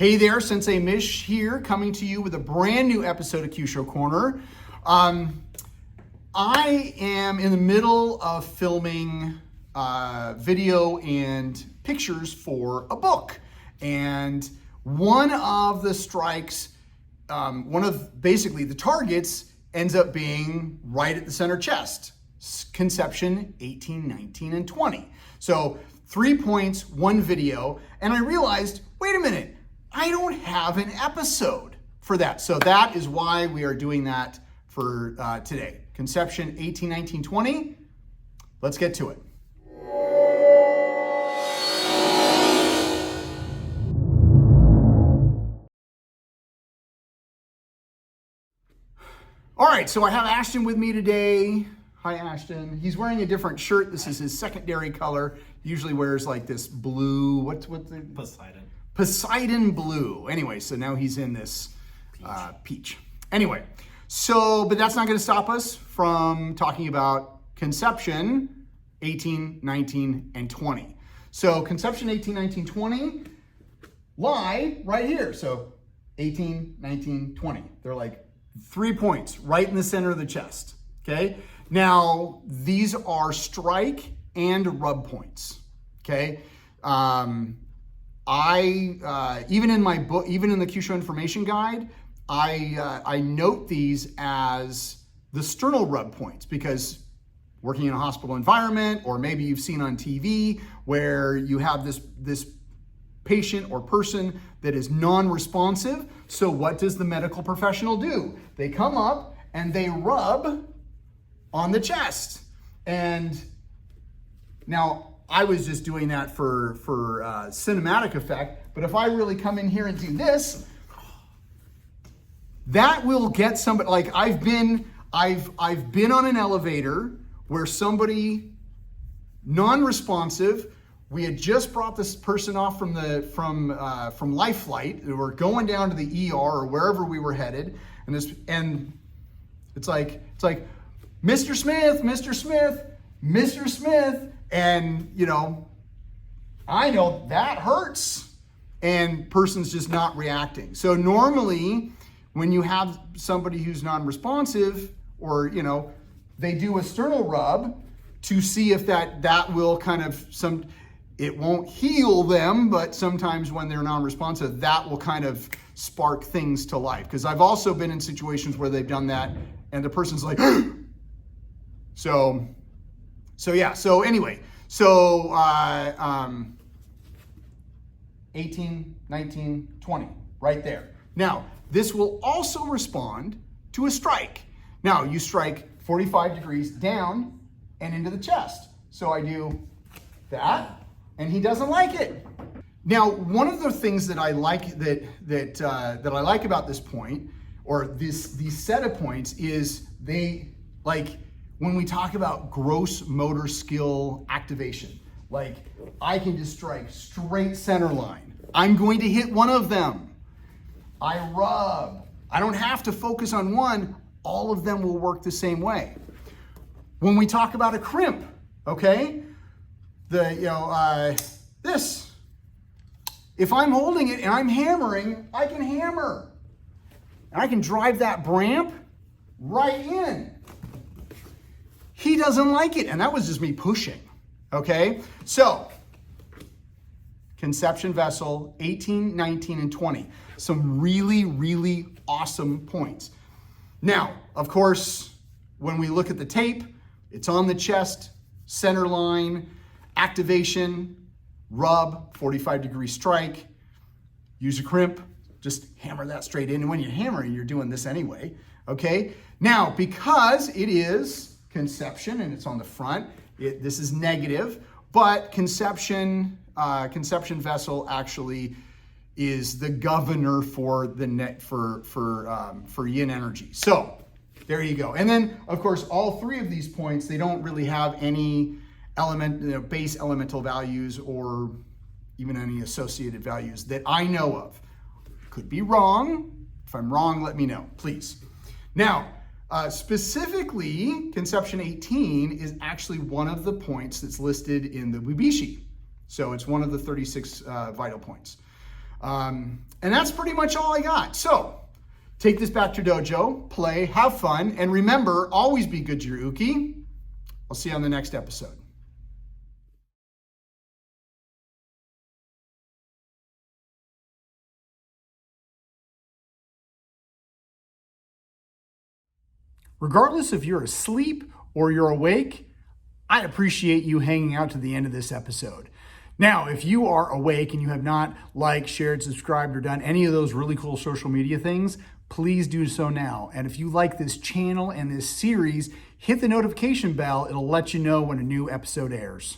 Hey there, Sensei Mish here, coming to you with a brand new episode of Kyusho Korner. I am in the middle of filming video and pictures for a book. And one of the strikes, one of basically the targets ends up being right at the center chest. Conception 18, 19, and 20. So 3 points, one video, and I realized, wait a minute, I don't have an episode for that. So that is why we are doing that for today. Conception 18, 19, 20. Let's get to it. All right, so I have Ashton with me today. Hi, Ashton. He's wearing a different shirt. This is his secondary color. He usually wears like this blue, what's the? Poseidon. Poseidon blue. Anyway, so now he's in this peach. Anyway, so, but that's not going to stop us from talking about conception 18, 19, and 20. So conception 18, 19, 20 lie right here. So 18, 19, 20. They're like 3 points right in the center of the chest. Okay. Now, these are strike and rub points. Okay. Even in my book, even in the Kyusho information guide, I note these as the sternal rub points because working in a hospital environment, or maybe you've seen on TV where you have this patient or person that is non-responsive. So what does the medical professional do? They come up and they rub on the chest. And now, I was just doing that for cinematic effect, but if I really come in here and do this, that will get somebody. Like I've been on an elevator where somebody non-responsive. We had just brought this person off from Life Flight. We were going down to the ER or wherever we were headed, and it's like Mr. Smith, Mr. Smith, Mr. Smith. And, you know, I know that hurts and person's just not reacting. So normally when you have somebody who's non-responsive or, you know, they do a sternal rub to see if that will kind of it won't heal them, but sometimes when they're non-responsive, that will kind of spark things to life. Because I've also been in situations where they've done that and the person's like, So yeah, so anyway, 18, 19, 20, right there. Now, this will also respond to a strike. Now, you strike 45 degrees down and into the chest. So I do that, and he doesn't like it. Now, one of the things that I like that I like about this point, or these set of points, is when we talk about gross motor skill activation, like I can just strike straight center line. I'm going to hit one of them. I rub. I don't have to focus on one. All of them will work the same way. When we talk about a crimp, okay, this, if I'm holding it and I'm hammering, I can hammer. And I can drive that bramp right in. He doesn't like it, and that was just me pushing, okay? So, conception vessel, 18, 19, and 20. Some really, really awesome points. Now, of course, when we look at the tape, it's on the chest, center line, activation, rub, 45-degree strike, use a crimp, just hammer that straight in. And when you're hammering, you're doing this anyway, okay? Now, because it is conception and it's on the front, this is negative, but conception vessel actually is the governor for the net for yin energy. So there you go. And then of course all three of these points, they don't really have any base elemental values or even any associated values that I know of. Could be wrong. If I'm wrong, let me know, please. Now, specifically, conception 18 is actually one of the points that's listed in the Bubishi. So it's one of the 36 vital points. And that's pretty much all I got. So take this back to dojo, play, have fun, and remember, always be good to your uke. I'll see you on the next episode. Regardless if you're asleep or you're awake, I appreciate you hanging out to the end of this episode. Now, if you are awake and you have not liked, shared, subscribed, or done any of those really cool social media things, please do so now. And if you like this channel and this series, hit the notification bell. It'll let you know when a new episode airs.